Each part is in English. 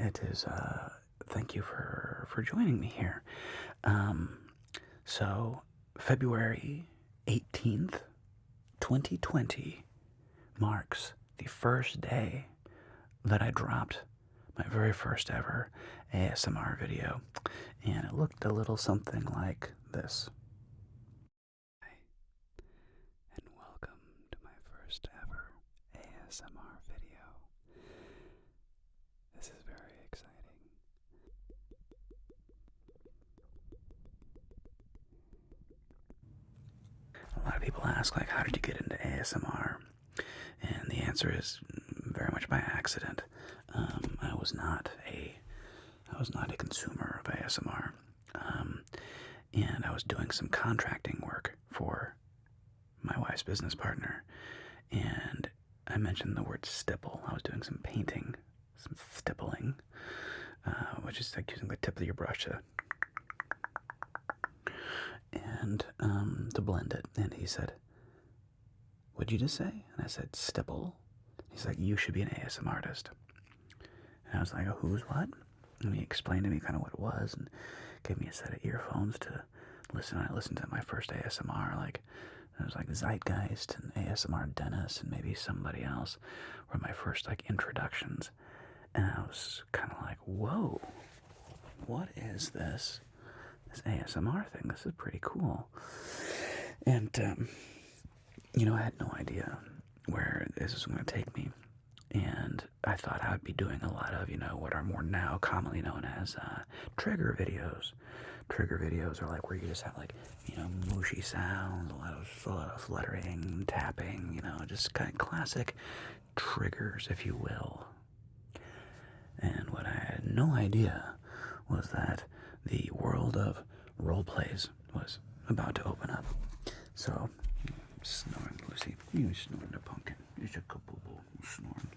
it is, thank you for joining me here. So, February 18th, 2020 marks the first day that I dropped my very first ever ASMR video, and it looked a little something like this. Hi, and welcome to my first ever ASMR video. This is very exciting. A lot of people ask, like, how did you get into ASMR? And the answer is very much by accident. I was not a consumer of ASMR, and I was doing some contracting work for my wife's business partner, and I mentioned the word stipple. I was doing some painting, some stippling, which is like using the tip of your brush to blend it. And he said, "What'd you just say?" And I said, "Stipple." He's like, "You should be an ASMRtist." And I was like, "Oh, who's what?" And he explained to me kind of what it was and gave me a set of earphones to listen. I listened to my first ASMR, like it was like Zeitgeist and ASMR Dennis and maybe somebody else were my first like introductions. And I was kind of like, whoa, what is this ASMR thing? This is pretty cool. And I had no idea where this was going to take me. And I thought I would be doing a lot of, what are more now commonly known as trigger videos. Trigger videos are like where you just have like, mushy sounds, a lot of fluttering, tapping, just kind of classic triggers, if you will. And what I had no idea was that the world of role plays was about to open up. So, snoring, Lucy. You snoring the pumpkin. You're a couple snoring.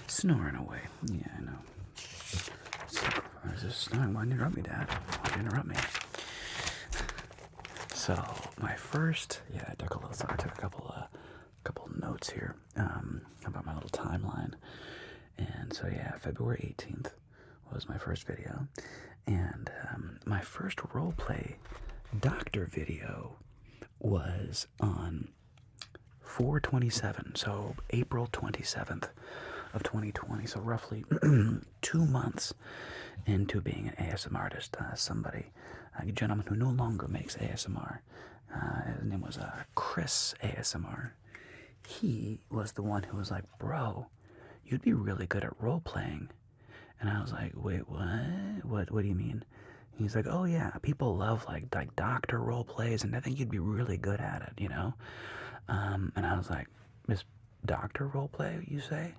Snoring away. Yeah, I know. So, I was just snoring. Why didn't you interrupt me, Dad? Why did you interrupt me? So, my first, I took a couple notes here about my little timeline. And so, February 18th was my first video. And my first roleplay doctor video was on 4/27, so April 27th of 2020, so roughly 2 months into being an ASMRtist. A gentleman who no longer makes ASMR. His name was Chris ASMR. He was the one who was like, "Bro, you'd be really good at role playing." And I was like, "Wait, what? What do you mean?" He's like, "Oh yeah, people love like doctor role plays, and I think you'd be really good at it, And I was like, "Miss Doctor role play, you say?"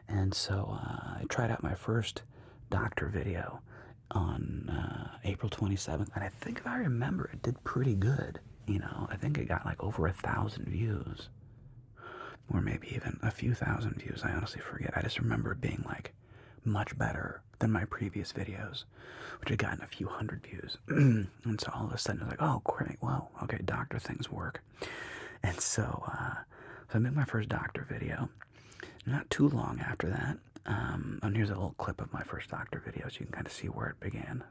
And so I tried out my first doctor video on April 27th, and I think if I remember, it did pretty good. I think it got like over 1,000 views, or maybe even a few thousand views. I honestly forget. I just remember it being like much better than my previous videos, which had gotten a few hundred views. And so all of a sudden I was like, "Oh great, wow, okay, doctor things work." And so I made my first doctor video. Not too long after that, and here's a little clip of my first doctor video so you can kind of see where it began.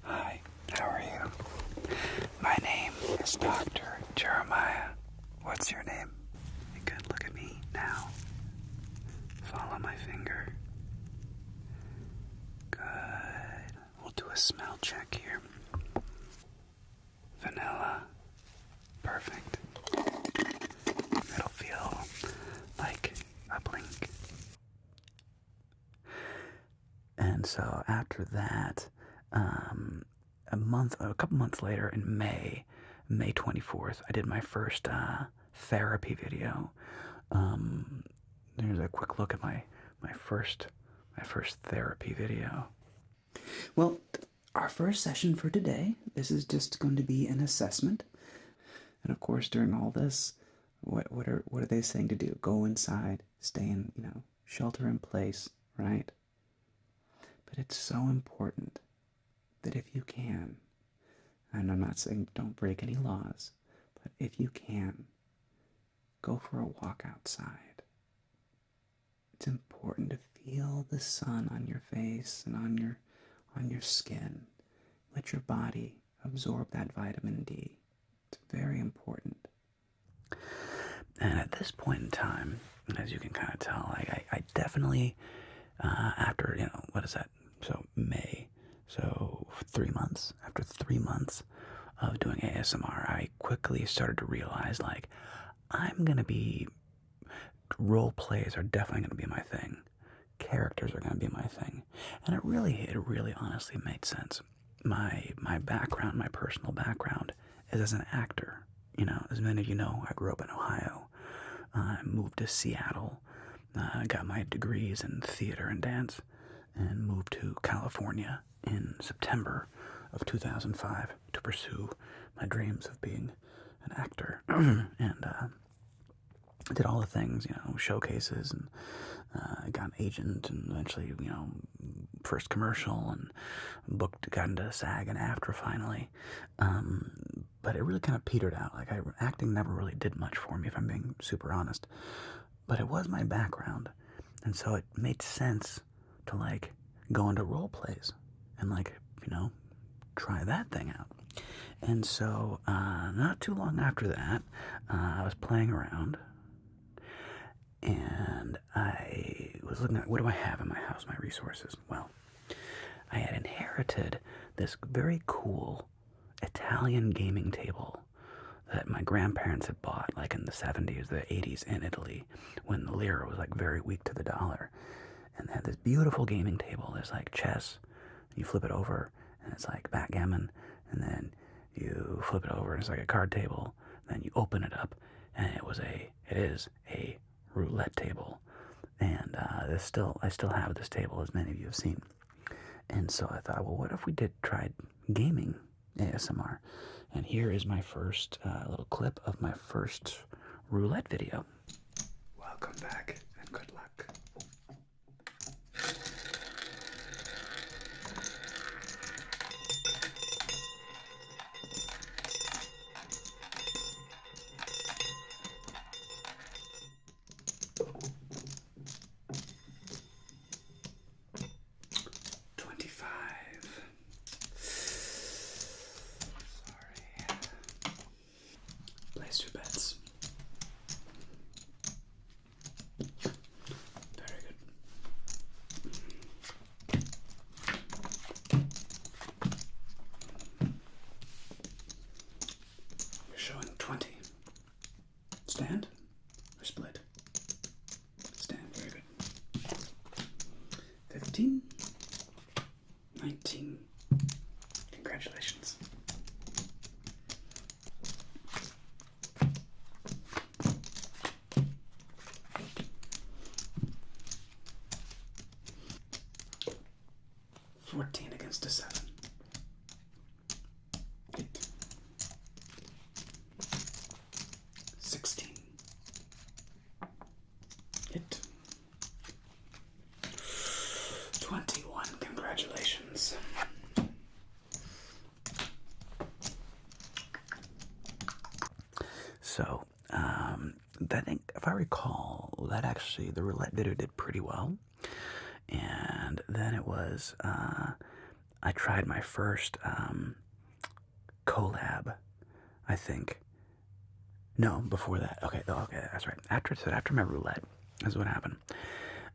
Hi, how are you? My name is Dr. Jeremiah. What's your name? You can look at me now. Follow my finger. Good. We'll do a smell check here. Vanilla. Perfect. It'll feel like a blink. And so after that, a couple months later in May 24th, I did my first therapy video. There's a quick look at my first therapy video. Well, our first session for today, this is just going to be an assessment. And of course, during all this, what are they saying to do? Go inside, stay in, shelter in place, right? But it's so important that if you can, and I'm not saying don't break any laws, but But if you can, go for a walk outside. It's important to feel the sun on your face and on your skin. Let your body absorb that vitamin D. It's very important. And at this point in time, as you can kind of tell, I definitely, after, what is that? So May. So 3 months. After 3 months of doing ASMR, I quickly started to realize, like, role plays are definitely going to be my thing. Characters are going to be my thing. And it really honestly made sense. My background, my personal background is as an actor. As many of you know, I grew up in Ohio. I moved to Seattle, got my degrees in theater and dance, and moved to California in September of 2005 to pursue my dreams of being an actor. And did all the things, showcases, and got an agent, and eventually, first commercial, and got into SAG and AFTRA finally. But it really kind of petered out. Like, acting never really did much for me, if I'm being super honest. But it was my background, and so it made sense to, like, go into role plays and, like, try that thing out. And so, not too long after that, I was playing around, and I was looking at, what do I have in my house, my resources? Well, I had inherited this very cool Italian gaming table that my grandparents had bought, like, in the 70s, the 80s in Italy, when the lira was, like, very weak to the dollar. And they had this beautiful gaming table. There's, like, chess, you flip it over, and it's like backgammon, and then you flip it over, and it's like a card table. Then you open it up, and it is a roulette table. And I still have this table, as many of you have seen. And so I thought, well, what if we tried gaming ASMR? And here is my first little clip of my first roulette video. Welcome back, and good luck. Place your bets. Very good. You're showing 20. Stand or split? Stand, very good. 15. 19. Congratulations. Against a 7. 8. 16. Hit. 21. Congratulations. So, I think, if I recall, that actually, the roulette video did pretty well. And then it was, I tried my first collab, I think. No, before that. Okay, that's right. After my roulette, this is what happened.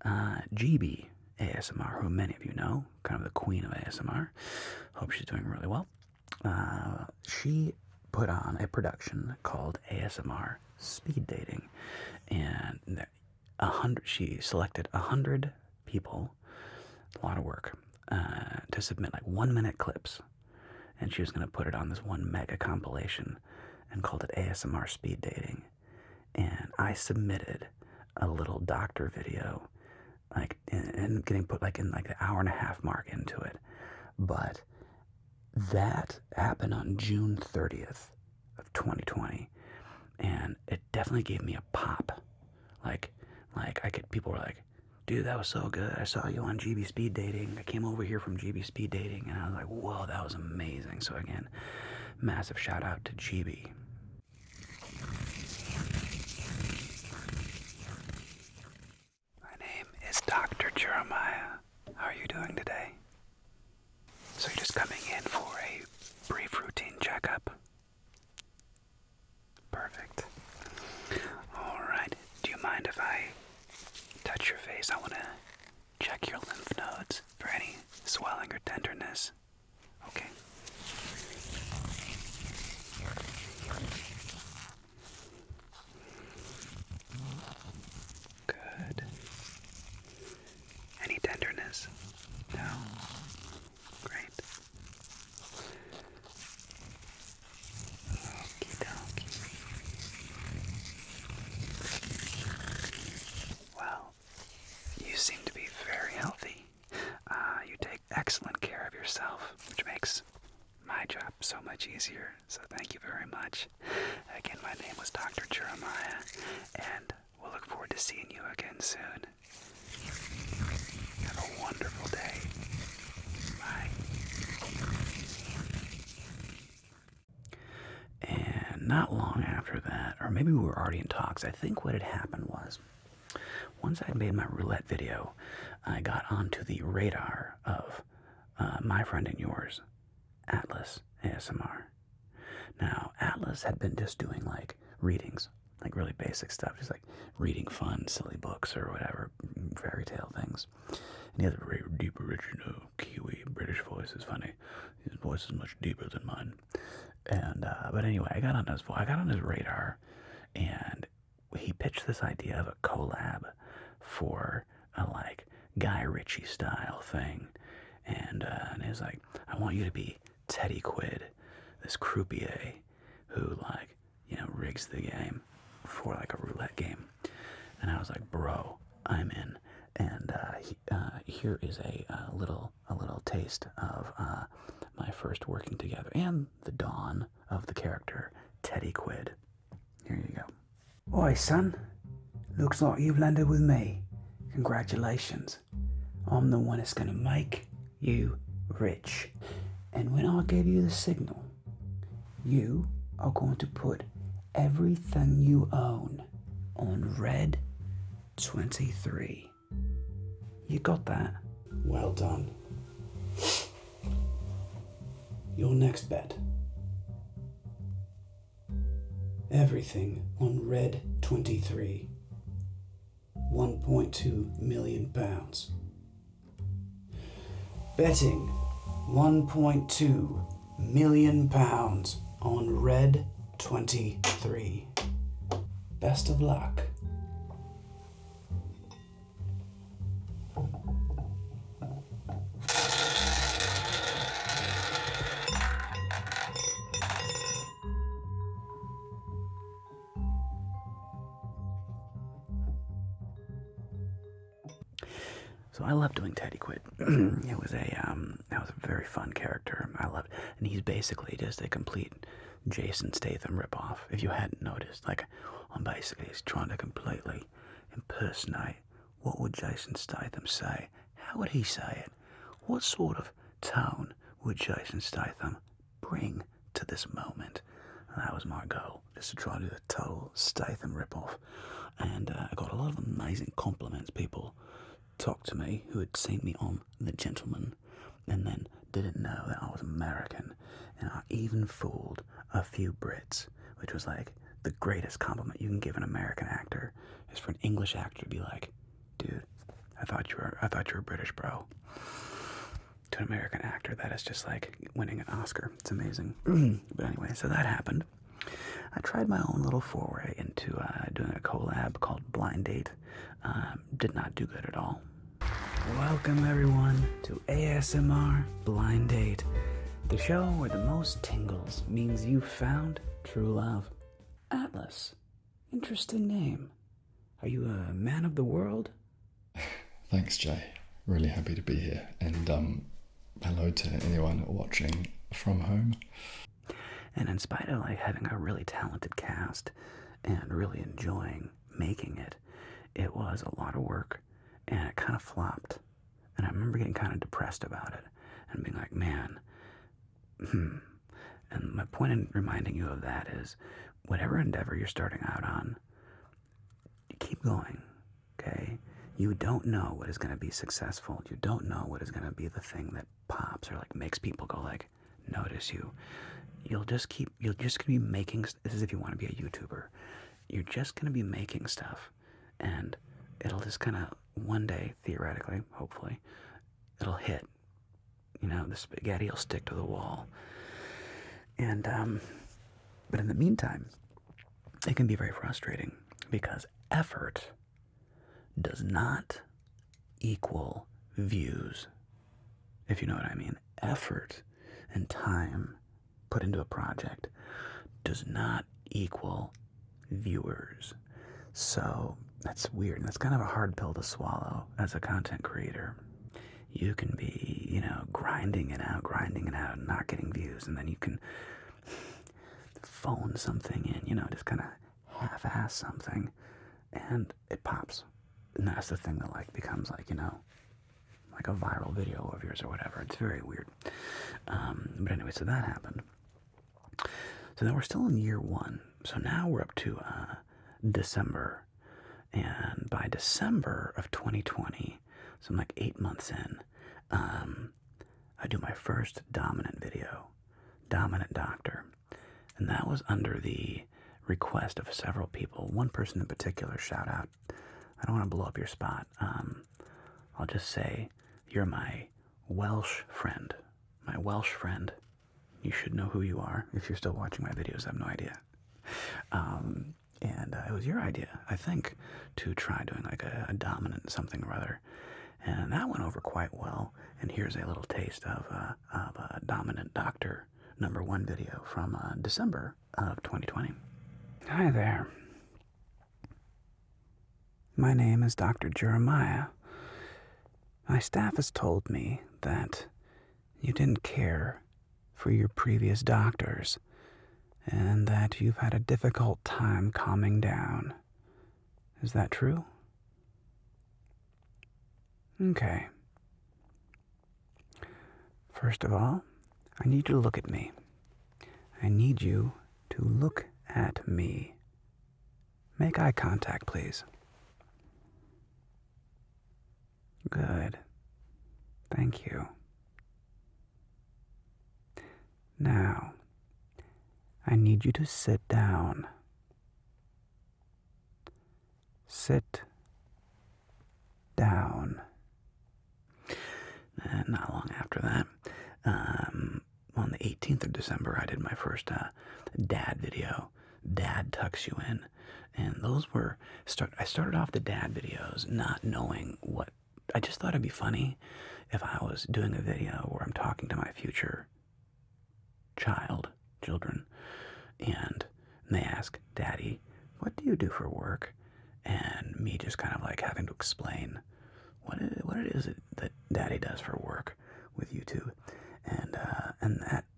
GB ASMR, who many of you know, kind of the queen of ASMR. Hope she's doing really well. She put on a production called ASMR Speed Dating, and she selected 100 people, a lot of work, to submit like 1-minute clips, and she was going to put it on this one mega compilation and called it ASMR Speed Dating. And I submitted a little doctor video, like, and getting put like in like the hour-and-a-half mark into it. But that happened on June 30th of 2020, and it definitely gave me a pop. People were like, dude, that was so good. I saw you on GB Speed Dating. I came over here from GB Speed Dating, and I was like, whoa, that was amazing. So again, massive shout out to GB. you doing today? So you're just coming in for a brief routine checkup? Perfect. Alright, do you mind if I touch your face? I want to check your lymph nodes for any swelling or tenderness. Okay. Good. Any tenderness? No? Great. Okie dokie. Well, you seem to be very healthy. You take excellent care of yourself, which makes my job so much easier. So thank you very much. Again, my name was Dr. Jeremiah, and we'll look forward to seeing you again soon. Have a wonderful day. Bye. And not long after that, or maybe we were already in talks, I think what had happened was, once I made my roulette video, I got onto the radar of my friend and yours, Atlas ASMR. Now, Atlas had been just doing like readings, like really basic stuff, just like reading fun, silly books or whatever, fairy tale things. And he has a very deep, original Kiwi British voice. It's funny. His voice is much deeper than mine. And but anyway, I got on his radar, and he pitched this idea of a collab for a like Guy Ritchie style thing. And he was like, I want you to be Teddy Quid, this croupier who like, rigs the game for like a roulette game. And I was like, bro, I'm in. And here is a little taste of my first working together and the dawn of the character Teddy Quid. Here you go. Oi, son. Looks like you've landed with me. Congratulations. I'm the one that's gonna make you rich. And when I give you the signal, you are going to put everything you own on red 23. You got that? Well done. Your next bet. Everything on red 23. 1.2 million pounds. Betting 1.2 million pounds on red 23. Best of luck. So I love doing Teddy Quid. It was a very fun character. I loved, and he's basically just a complete Jason Statham ripoff. If you hadn't noticed, like I'm basically just trying to completely impersonate what would Jason Statham say. How would he say it? What sort of tone would Jason Statham bring to this moment? And that was my goal, just to try to do a total Statham ripoff. And I got a lot of amazing compliments. People talked to me who had seen me on The Gentleman and then didn't know that I was American, and I even fooled a few Brits, which was like the greatest compliment you can give an American actor is for an English actor to be like, dude, I thought you were British, bro. To an American actor, that is just like winning an Oscar. It's amazing. But anyway, so that happened. I tried my own little foray into doing a collab called Blind Date. Did not do good at all. Welcome everyone to ASMR Blind Date, the show where the most tingles means you've found true love. Atlas, interesting name. Are you a man of the world? Thanks, Jay. Really happy to be here, and hello to anyone watching from home. And in spite of like having a really talented cast and really enjoying making it, it was a lot of work, and it kind of flopped. And I remember getting kind of depressed about it and being like, man, And my point in reminding you of that is, whatever endeavor you're starting out on, keep going, okay? You don't know what is going to be successful. You don't know what is going to be the thing that pops or like makes people go like notice you. You're just going to be making, this is if you want to be a YouTuber, you're just going to be making stuff, and it'll just kind of one day, theoretically, hopefully, it'll hit. You know, the spaghetti will stick to the wall. And but in the meantime, it can be very frustrating because effort does not equal views, if you know what I mean. Effort and time put into a project does not equal viewers. So that's weird, and that's kind of a hard pill to swallow as a content creator. You can be, you know, grinding it out, and not getting views, and then you can phone something in, you know, just kind of half-ass something, and it pops. And that's the thing that, like, becomes, like, you know, like a viral video of yours or whatever. It's very weird. But anyway, so that happened. So now we're still in year one. So now we're up to December. And by December of 2020, so I'm like 8 months in, I do my first dominant video, Dominant Doctor. And that was under the request of several people. One person in particular, shout out. I don't want to blow up your spot. I'll just say you're my Welsh friend. My Welsh friend. You should know who you are. If you're still watching my videos, I have no idea. And it was your idea, I think, to try doing like a dominant something or other. And that went over quite well. And here's a little taste of a Dominant Doctor #1 video from December of 2020. Hi there. My name is Dr. Jeremiah. My staff has told me that you didn't care for your previous doctors and that you've had a difficult time calming down. Is that true? Okay. First of all, I need you to look at me. I need you to look at me. Make eye contact, please. Good. Thank you. Now, I need you to sit down. Sit down. And not long after that, on the 18th of December, I did my first dad video, Dad Tucks You In. And those were, I started off the dad videos not knowing what, I just thought it'd be funny if I was doing a video where I'm talking to my future children, and they ask, Daddy, what do you do for work? And me just kind of like having to explain what it is that Daddy does for work with YouTube.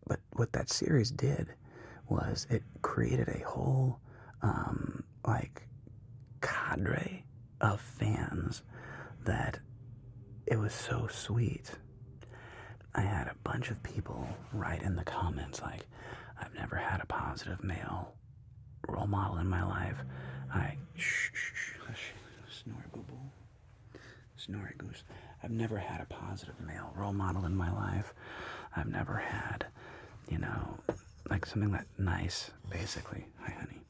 But what that series did was it created a whole like cadre of fans that it was so sweet. I had a bunch of people write in the comments like, I've never had a positive male role model in my life. Snorri boo boo. Snorri goose. I've never had a positive male role model in my life. I've never had, you know, like something that nice, basically. Hi, honey.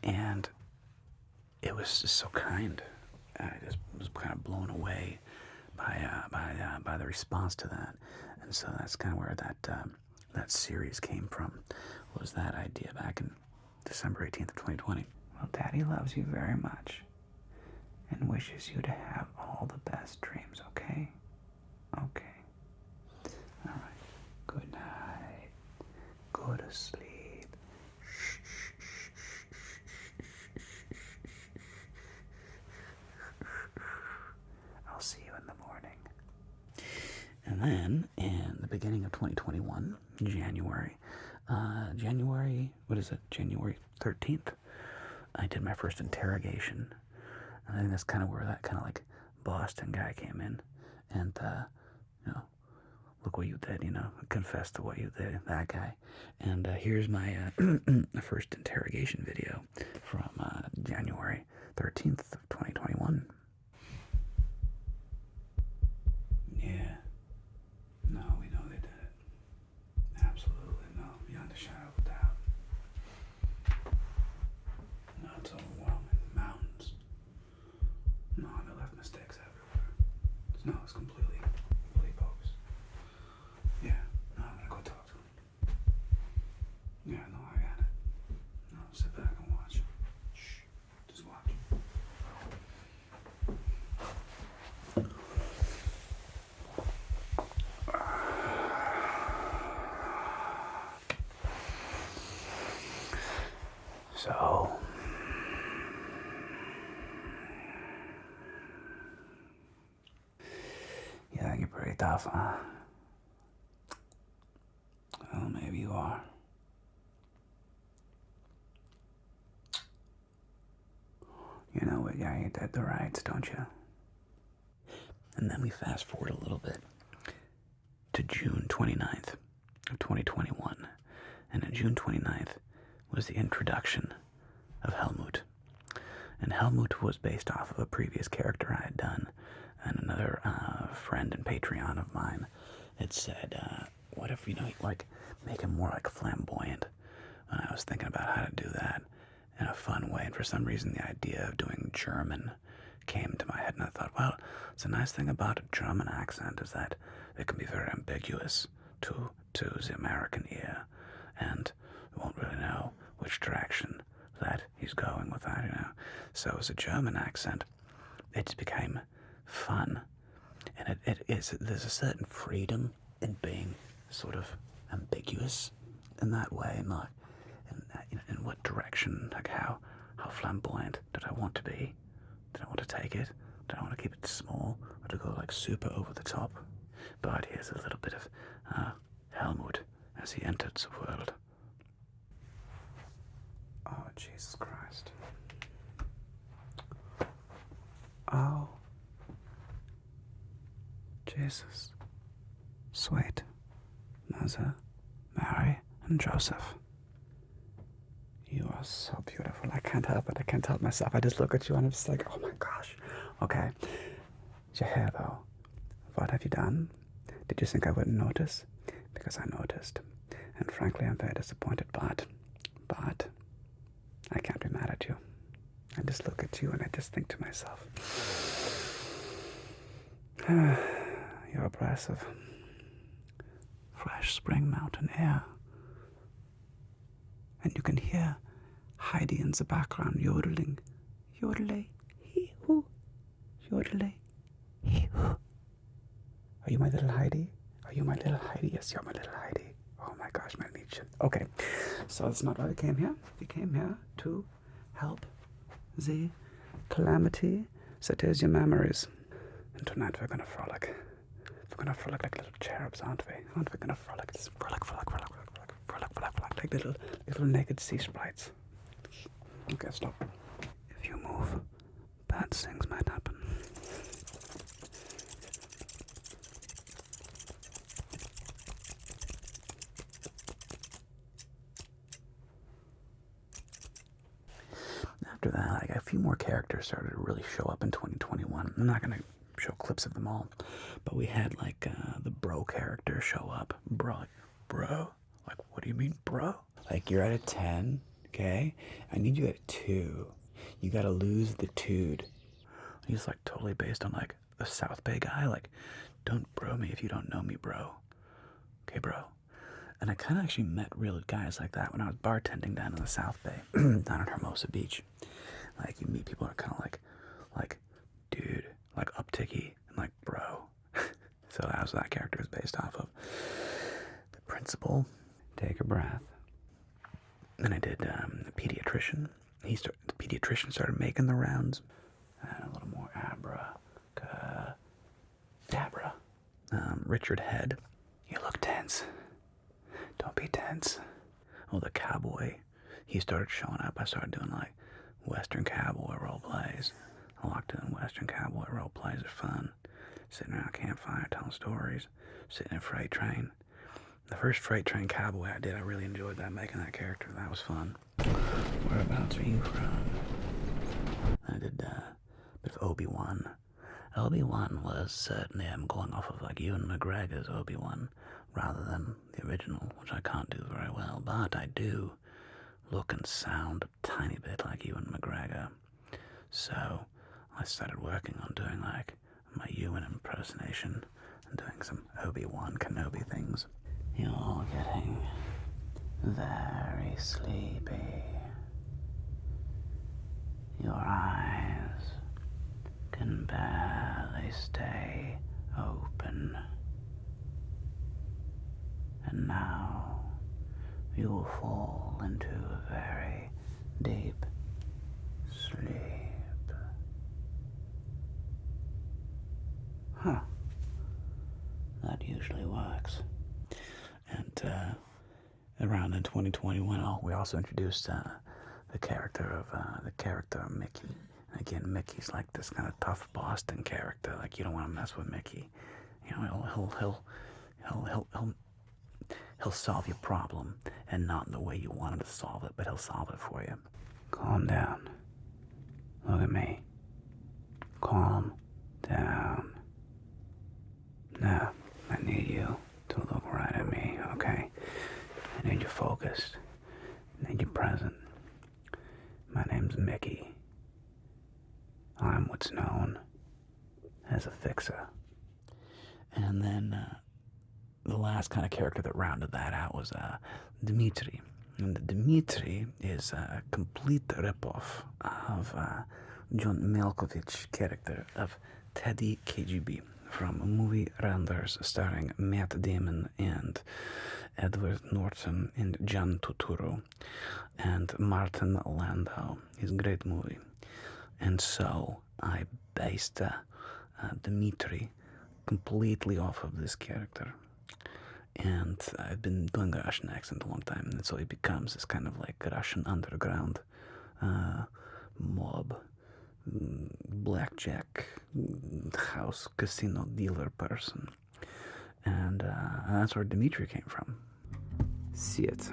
And it was just so kind. I just was kind of blown away by the response to that. And so that's kind of where that series came from, was that idea back in December 18th of 2020. Well, Daddy loves you very much and wishes you to have all the best dreams, okay? Okay. All right. Good night. Go to sleep. I'll see you in the morning. And then, in the beginning of 2021, January, what is it? January 13th, I did my first interrogation. And I think that's kind of where that kind of like Boston guy came in. And, you know, look what you did, you know, confess to what you did, that guy. And here's my first interrogation video from January 13th of 2021. No, it's completely bogus. Yeah, no, I'm gonna go talk to him. Yeah, no, I got it. No, sit back and watch. Shh, just watch. So, you think you're pretty tough, huh? Well, maybe you are. You know what guy you did the rights, don't you? And then we fast forward a little bit to June 29th of 2021. And on June 29th was the introduction of Helmut. And Helmut was based off of a previous character I had done. And another friend and Patreon of mine had said, what if, like, make him more like flamboyant? And I was thinking about how to do that in a fun way. And for some reason, the idea of doing German came to my head. And I thought, well, it's a nice thing about a German accent is that it can be very ambiguous to the American ear. And we won't really know which direction that he's going with that. So as a German accent, it just became fun. And there's a certain freedom in being sort of ambiguous in that way, and like in what direction, like how flamboyant did I want to be? Did I want to take it? Did I want to keep it small, or to go like super over the top? But here's a little bit of Helmut as he entered the world. Oh, Jesus Christ. Oh. Jesus. Sweet Mother, Mary, and Joseph. You are so beautiful. I can't help it. I can't help myself. I just look at you and I'm just like, oh my gosh. Okay. Your hair, though. What have you done? Did you think I wouldn't notice? Because I noticed. And frankly, I'm very disappointed, but I can't be mad at you. I just look at you and I just think to myself, you're a breath of fresh spring mountain air. And you can hear Heidi in the background yodeling. Yodelay, hee-hoo. Yodelay, hee-hoo. Are you my little Heidi? Are you my little Heidi? Yes, you're my little Heidi. Oh my gosh, my Mädchen. Okay, so that's not why we came here. We came here to help the calamity that is your memories. And tonight we're gonna frolic. We're gonna frolic like little cherubs, aren't we? Aren't we gonna frolic? Just frolic, like little naked sea sprites. Okay, stop. If you move, bad things might happen. After that, like a few more characters started to really show up in 2021. I'm not gonna show clips of them all, but we had like the bro character show up. Bro? Like, what do you mean, bro? Like, you're at a 10, okay? I need you at a 2. You gotta lose the 2'd. He's like totally based on like a South Bay guy. Like, don't bro me if you don't know me, bro. Okay, bro? And I kind of actually met real guys like that when I was bartending down in the South Bay, down in Hermosa Beach. Like, you meet people that are kind of like, dude, like upticky, and like, bro. So that was what that character was based off of. The principal, take a breath. Then I did a pediatrician. The pediatrician started making the rounds. And a little more abracadabra. Richard Head. You look tense. Don't be tense. Oh, the cowboy. He started showing up. I started doing like Western cowboy role plays. I locked in Western cowboy role plays are fun. Sitting around a campfire telling stories. Sitting in a freight train. The first freight train cowboy I did, I really enjoyed that, making that character. That was fun. Whereabouts are you from? I did a bit of Obi-Wan. Obi-Wan was certainly, I'm going off of like Ewan McGregor's Obi-Wan rather than the original, which I can't do very well, but I do look and sound a tiny bit like Ewan McGregor. So I started working on doing like my Ewan impersonation and doing some Obi-Wan Kenobi things. You're getting very sleepy. Your eyes can barely stay open. And now you'll fall into a very deep sleep. Huh. That usually works. And around in 2021, we also introduced the character of Mickey. And again, Mickey's like this kind of tough Boston character. Like, you don't want to mess with Mickey. You know, he'll solve your problem, and not in the way you want him to solve it, but he'll solve it for you. Calm down. Look at me. Calm down. Now, I need you to look right at me, okay? I need you focused. I need you present. My name's Mickey. I'm what's known as a fixer. And then the last kind of character that rounded that out was Dmitri. And Dmitri is a complete ripoff of John Malkovich character of Teddy KGB from movie Renders starring Matt Damon and Edward Norton and John Turturro and Martin Landau. It's a great movie. And so I based Dmitri completely off of this character. And I've been doing a Russian accent a long time, and so it becomes this kind of like Russian underground mob, blackjack, house, casino dealer person. And that's where Dmitri came from. See it.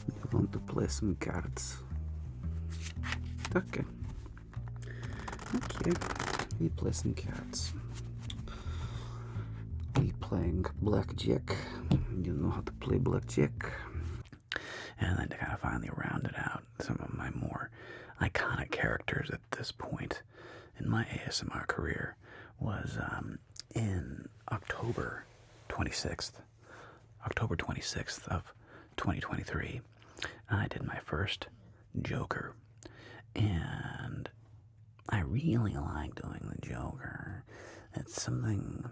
You want to play some cards? Okay. Okay. We play some cards. We playing blackjack. You know how to play blackjack. And then to kind of finally round it out, some of my more iconic characters at this point in my ASMR career was in October 26th of 2023, I did my first Joker. And I really like doing the Joker. It's something...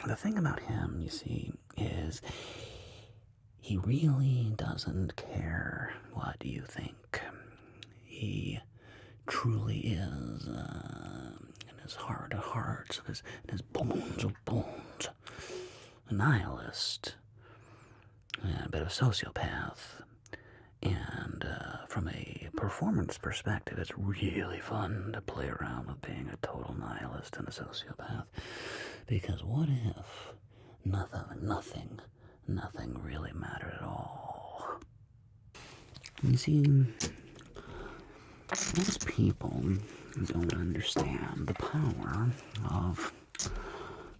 The thing about him, you see, is he really doesn't care what you think. He truly is, in his heart of hearts, in his bones of bones, a nihilist, a bit of a sociopath. And from a performance perspective, it's really fun to play around with being a total nihilist and a sociopath. Because what if nothing really mattered at all? You see, most people don't understand the power of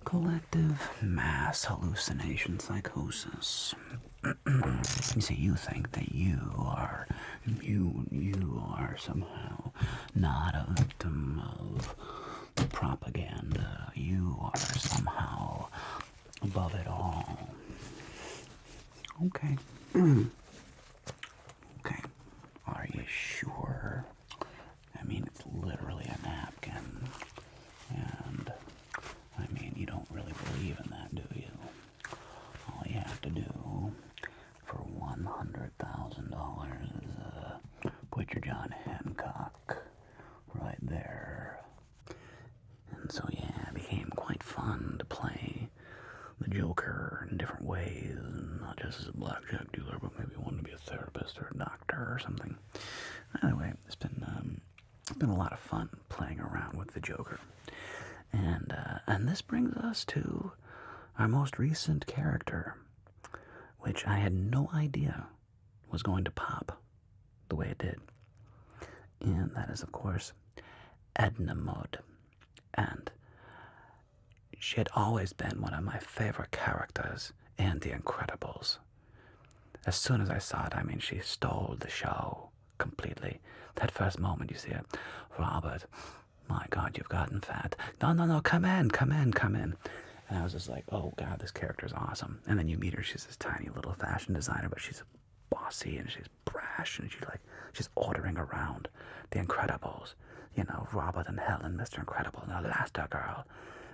collective mass hallucination psychosis. You see, you think that you are somehow not a victim of propaganda. You are somehow above it all. Okay. Okay. Are you sure? I mean, it's literally a napkin. And, I mean, you don't really believe in that, do you? All you have to do for $100,000 is put your John Hancock right there. And so, yeah, it became quite fun to play the Joker in different ways, not just as a blackjack dealer, but maybe wanting to be a therapist or a doctor or something. Anyway, it's been a lot of fun playing around with the Joker. And this brings us to our most recent character, which I had no idea was going to pop the way it did. And that is, of course, ednamode. And she had always been one of my favorite characters in The Incredibles. As soon as I saw it, I mean, she stole the show completely. That first moment you see it, Robert, my God, you've gotten fat. No, come in. And I was just like, oh God, this character is awesome. And then you meet her, she's this tiny little fashion designer, but she's bossy and she's brash and she's ordering around the Incredibles. You know, Robert and Helen, Mr. Incredible, and Elastigirl.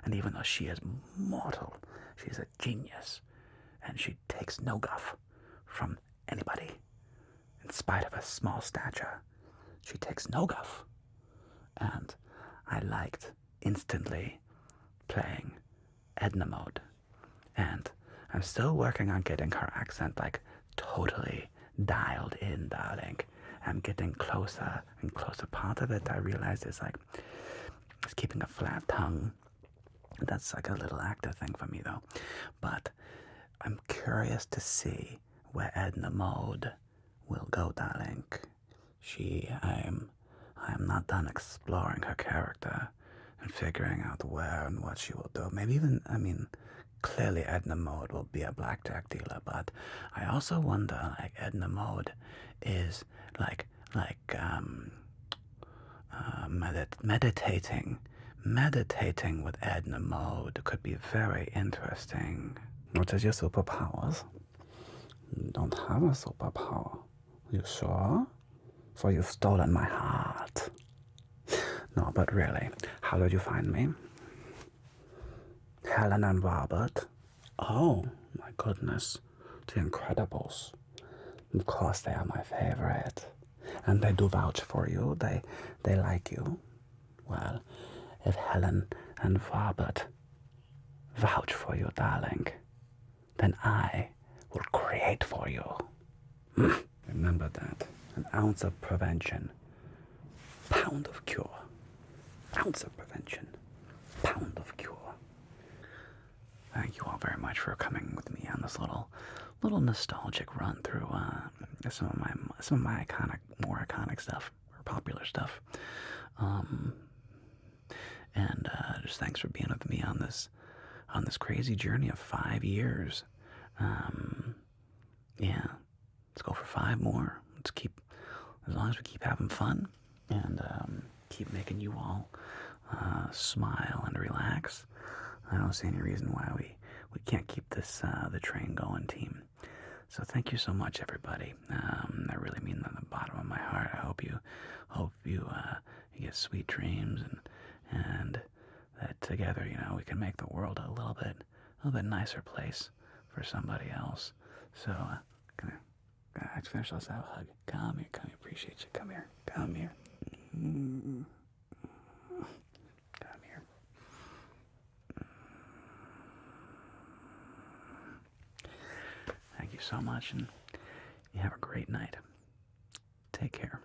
And even though she is mortal, she's a genius. And she takes no guff from anybody. In spite of her small stature, she takes no guff. And I liked instantly playing Edna mode. And I'm still working on getting her accent like totally dialed in, darling. I'm getting closer and closer. Part of it I realized is like, it's keeping a flat tongue. That's like a little actor thing for me though. But I'm curious to see where Edna mode will go, darling. I am not done exploring her character and figuring out where and what she will do. Maybe even, clearly Edna mode will be a blackjack dealer, but I also wonder, like, Edna mode is meditating with Edna mode could be very interesting. What is your superpowers? You don't have a superpower. You sure? For you've stolen my heart. No, but really, how did you find me? Helen and Robert? Oh, my goodness. The Incredibles. Of course they are my favorite. And they do vouch for you. They like you. Well, if Helen and Robert vouch for you, darling, then I will create for you. Remember that. An ounce of prevention, pound of cure. Ounce of prevention, pound of cure. Thank you all very much for coming with me on this little nostalgic run through some of my more iconic stuff, or popular stuff. And just thanks for being with me on this crazy journey of 5 years. Yeah, let's go for 5 more. As long as we keep having fun and keep making you all smile and relax, I don't see any reason why we can't keep this the train going, team. So thank you so much, everybody. I really mean that from the bottom of my heart. I hope you get sweet dreams and that together, we can make the world a little bit nicer place for somebody else. So let's finish us out. Hug. Come here. Appreciate you. Come here. Come here. Thank you so much, and you have a great night. Take care.